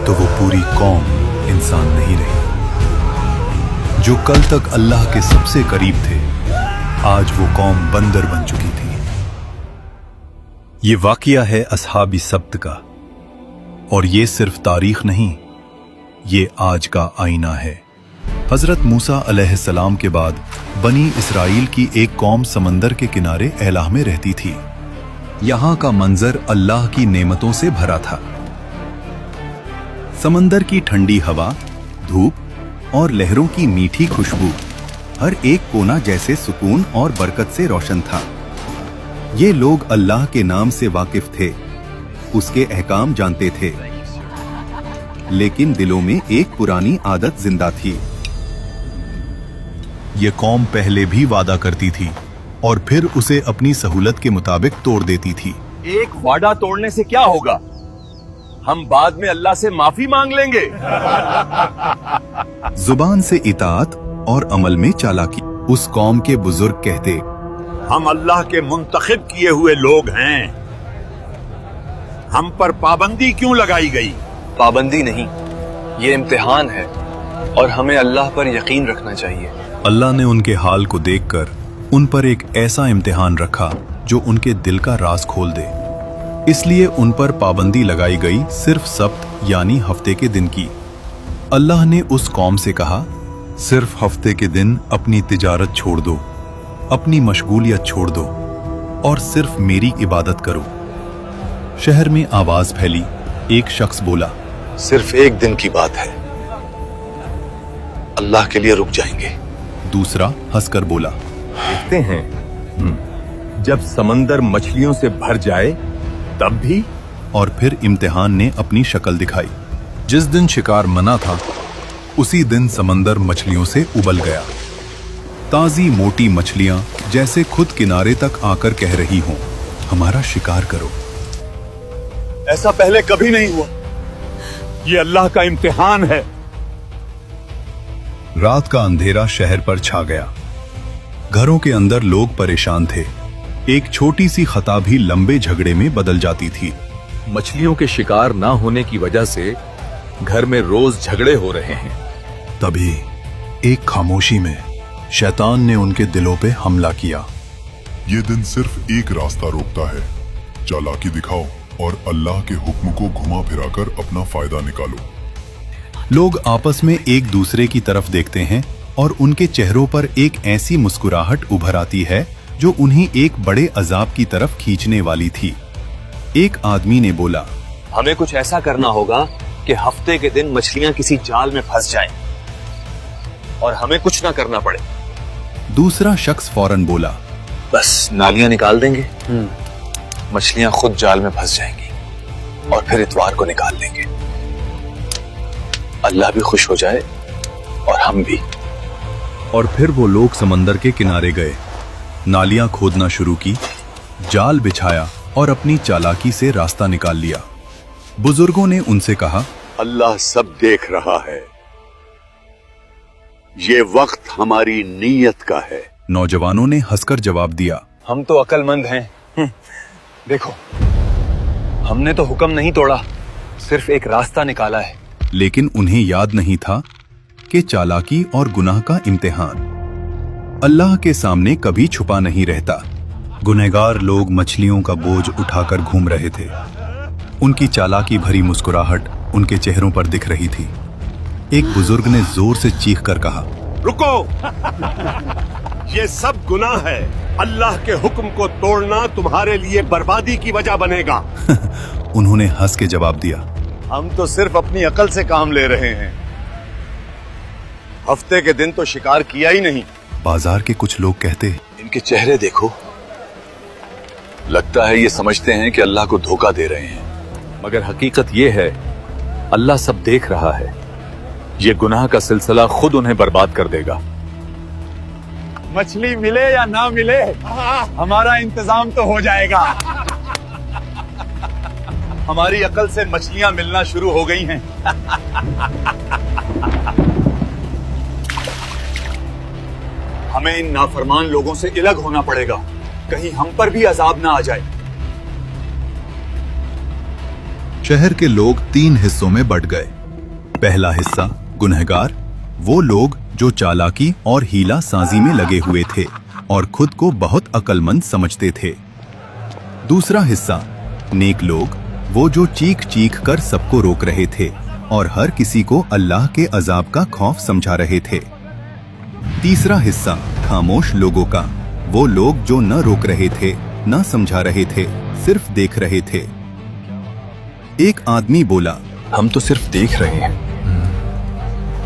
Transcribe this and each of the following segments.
तो वो पूरी कौम इंसान नहीं रही। जो कल तक अल्लाह के सबसे करीब थे, आज वो कौम बंदर बन चुकी थी। ये वाकया है असहाबी सब्त का, और ये सिर्फ तारीख नहीं, ये आज का आईना है। हजरत मूसा अलैहिस्सलाम के बाद बनी इसराइल की एक कौम समंदर के किनारे एलाह में रहती थी। यहां का मंजर अल्लाह की नेमतों से भरा था। समंदर की ठंडी हवा, धूप और लहरों की मीठी खुशबू, हर एक कोना जैसे सुकून और बरकत से रोशन था। ये लोग अल्लाह के नाम से वाकिफ थे, उसके अहकाम जानते थे, लेकिन दिलों में एक पुरानी आदत जिंदा थी। ये कौम पहले भी वादा करती थी और फिर उसे अपनी सहूलत के मुताबिक तोड़ देती थी। एक वादा तोड़ने से क्या होगा? हम बाद में अल्लाह से माफी मांग लेंगे। जुबान से इताअत और अमल में चालाकी। उस कौम के बुजुर्ग कहते, हम अल्लाह के मुंतखब किए हुए लोग हैं, हम पर पाबंदी क्यों लगाई गई? पाबंदी नहीं, ये इम्तिहान है और हमें अल्लाह पर यकीन रखना चाहिए। अल्लाह ने उनके हाल को देखकर उन पर एक ऐसा इम्तिहान रखा जो उनके दिल का राज खोल दे। इसलिए उन पर पाबंदी लगाई गई सिर्फ सब्त यानी हफ्ते के दिन की। अल्लाह ने उस कौम से कहा, सिर्फ हफ्ते के दिन अपनी तिजारत छोड़ दो, अपनी मशगूलियत छोड़ दो और सिर्फ मेरी इबादत करो। शहर में आवाज फैली। एक शख्स बोला, सिर्फ एक दिन की बात है, अल्लाह के लिए रुक जाएंगे। दूसरा हंसकर बोला, देखते हैं जब समंदर मछलियों से भर जाए तब भी। और फिर इम्तिहान ने अपनी शक्ल दिखाई। जिस दिन शिकार मना था, उसी दिन समंदर मछलियों से उबल गया। ताजी मोटी मछलियां जैसे खुद किनारे तक आकर कह रही हों, हमारा शिकार करो। ऐसा पहले कभी नहीं हुआ, ये अल्लाह का इम्तिहान है। रात का अंधेरा शहर पर छा गया। घरों के अंदर लोग परेशान थे। एक छोटी सी खता भी लंबे झगड़े में बदल जाती थी। मछलियों के शिकार ना होने की वजह से घर में रोज झगड़े हो रहे हैं। तभी एक खामोशी में शैतान ने उनके दिलों पे हमला किया। ये दिन सिर्फ एक रास्ता रोकता है, चालाकी दिखाओ और अल्लाह के हुक्म को घुमा फिराकर अपना फायदा निकालो। लोग आपस में एक दूसरे की तरफ देखते हैं और उनके चेहरों पर एक ऐसी मुस्कुराहट उभर आती है जो उन्हें एक बड़े अजाब की तरफ खींचने वाली थी। एक आदमी ने बोला, हमें कुछ ऐसा करना होगा कि हफ्ते के दिन मछलियां किसी जाल में फंस जाएं और हमें कुछ ना करना पड़े। दूसरा शख्स फौरन बोला, बस नालियां निकाल देंगे, मछलियां खुद जाल में फंस जाएंगी और फिर इतवार को निकाल देंगे। अल्लाह भी खुश हो जाए और हम भी। और फिर वो लोग समंदर के किनारे गए, नालियां खोदना शुरू की, जाल बिछाया और अपनी चालाकी से रास्ता निकाल लिया। बुजुर्गों ने उनसे कहा, अल्लाह सब देख रहा है, ये वक्त हमारी नीयत का है। नौजवानों ने हंसकर जवाब दिया, हम तो अक्लमंद हैं। देखो, हमने तो हुक्म नहीं तोड़ा, सिर्फ एक रास्ता निकाला है। लेकिन उन्हें याद नहीं था कि चालाकी और गुनाह का इम्तिहान अल्लाह के सामने कभी छुपा नहीं रहता। गुनहगार लोग मछलियों का बोझ उठाकर घूम रहे थे। उनकी चालाकी भरी मुस्कुराहट उनके चेहरों पर दिख रही थी। एक बुजुर्ग ने जोर से चीख कर कहा, रुको, ये सब गुनाह है। अल्लाह के हुक्म को तोड़ना तुम्हारे लिए बर्बादी की वजह बनेगा। उन्होंने हंस के जवाब दिया, हम तो सिर्फ अपनी अकल से काम ले रहे हैं, हफ्ते के दिन तो शिकार किया ही नहीं। बाजार के कुछ लोग कहते, इनके चेहरे देखो, लगता है ये समझते हैं कि अल्लाह को धोखा दे रहे हैं। मगर हकीकत ये है, अल्लाह सब देख रहा है। ये गुनाह का सिलसिला खुद उन्हें बर्बाद कर देगा। मछली मिले या ना मिले, हमारा इंतजाम तो हो जाएगा। हमारी अकल से मछलियां मिलना शुरू हो गई हैं। हमें इन नाफरमान लोगों से अलग होना पड़ेगा, कहीं हम पर भी अजाब ना आ जाए। शहर के लोग 3 हिस्सों में बंट गए। पहला हिस्सा गुनहगार, वो लोग जो चालाकी और हीला साजी में लगे हुए थे और खुद को बहुत अक्लमंद समझते थे। दूसरा हिस्सा नेक लोग, वो जो चीख चीख कर सबको रोक रहे थे और हर किसी को अल्लाह के अजाब का खौफ समझा रहे थे। तीसरा हिस्सा खामोश लोगों का, वो लोग जो न रोक रहे थे, न समझा रहे थे, सिर्फ देख रहे थे। एक आदमी बोला, हम तो सिर्फ देख रहे हैं,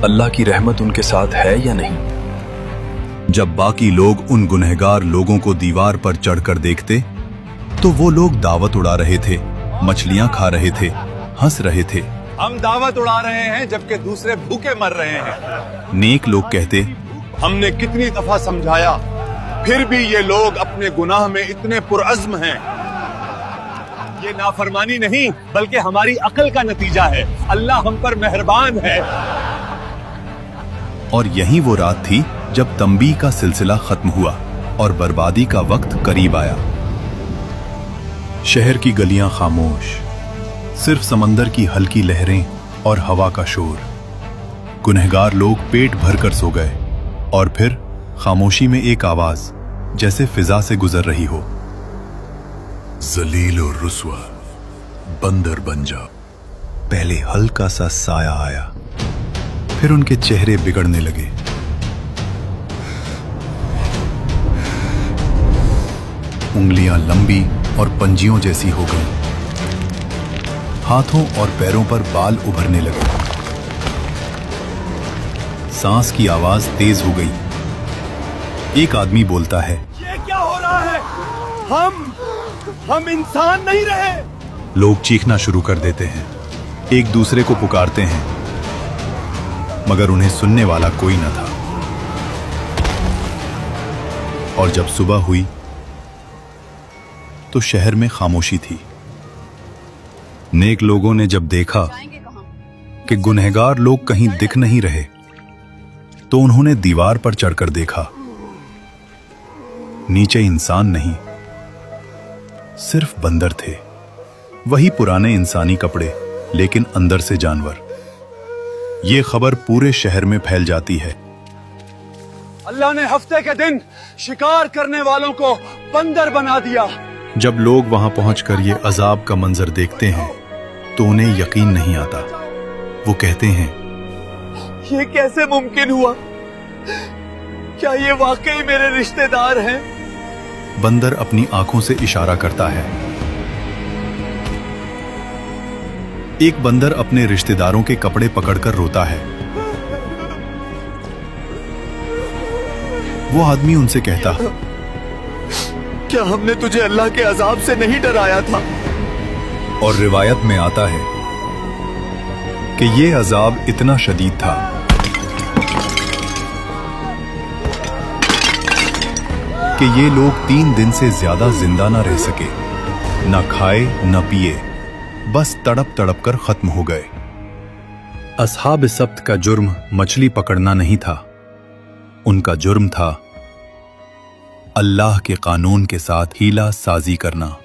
अल्लाह की रहमत उनके साथ है या नहीं। जब बाकी लोग उन गुनहगार लोगों को दीवार पर चढ़कर देखते तो वो लोग दावत उड़ा रहे थे, मछलियां खा रहे थे, हंस रहे थे। हम दावत उड़ा रहे हैं जबकि दूसरे भूखे मर रहे हैं। नेक लोग कहते, हमने कितनी दफा समझाया, फिर भी ये लोग अपने गुनाह में इतने पुरअज़्म हैं। ये नाफरमानी नहीं बल्कि हमारी अक्ल का नतीजा है। अल्लाह हम पर मेहरबान है। और यही वो रात थी जब तंबी का सिलसिला खत्म हुआ और बर्बादी का वक्त करीब आया। शहर की गलियां खामोश, सिर्फ समंदर की हल्की लहरें और हवा का शोर। गुनहगार लोग पेट भरकर सो गए और फिर खामोशी में एक आवाज जैसे फिजा से गुजर रही हो, जलील और रुस्वा, बंदर बन जा। पहले हल्का सा साया आया, फिर उनके चेहरे बिगड़ने लगे। उंगलियां लंबी और पंजियों जैसी हो गई। हाथों और पैरों पर बाल उभरने लगे। सांस की आवाज तेज हो गई। एक आदमी बोलता है, ये क्या हो रहा है? हम इंसान नहीं रहे। लोग चीखना शुरू कर देते हैं, एक दूसरे को पुकारते हैं, मगर उन्हें सुनने वाला कोई न था। और जब सुबह हुई तो शहर में खामोशी थी। नेक लोगों ने जब देखा कि गुनहगार लोग कहीं दिख नहीं रहे तो उन्होंने दीवार पर चढ़कर देखा। नीचे इंसान नहीं, सिर्फ बंदर थे। वही पुराने इंसानी कपड़े, लेकिन अंदर से जानवर। ये खबर पूरे शहर में फैल जाती है। अल्लाह ने हफ्ते के दिन शिकार करने वालों को बंदर बना दिया। जब लोग वहां पहुंचकर ये अजाब का मंजर देखते हैं तो उन्हें यकीन नहीं आता। वो कहते हैं, ये कैसे मुमकिन हुआ? क्या ये वाकई मेरे रिश्तेदार हैं? बंदर अपनी आंखों से इशारा करता है। एक बंदर अपने रिश्तेदारों के कपड़े पकड़कर रोता है। वो आदमी उनसे कहता, क्या हमने तुझे अल्लाह के अजाब से नहीं डराया था? और रिवायत में आता है कि ये अजाब इतना शदीद था कि ये लोग 3 दिन से ज्यादा जिंदा ना रह सके, ना खाए न पिए, बस तड़प तड़प कर खत्म हो गए। अस्हाब सब्त का जुर्म मछली पकड़ना नहीं था, उनका जुर्म था अल्लाह के कानून के साथ हीला साजी करना।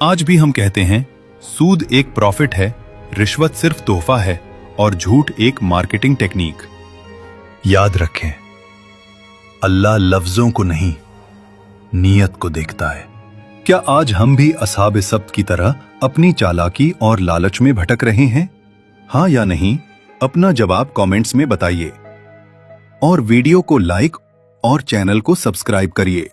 आज भी हम कहते हैं, सूद एक प्रॉफिट है, रिश्वत सिर्फ तोहफा है और झूठ एक मार्केटिंग टेक्निक। याद रखें, अल्लाह लफ्जों को नहीं, नीयत को देखता है। क्या आज हम भी अस्हाब सब्त की तरह अपनी चालाकी और लालच में भटक रहे हैं? हाँ या नहीं, अपना जवाब कमेंट्स में बताइए और वीडियो को लाइक और चैनल को सब्सक्राइब करिए।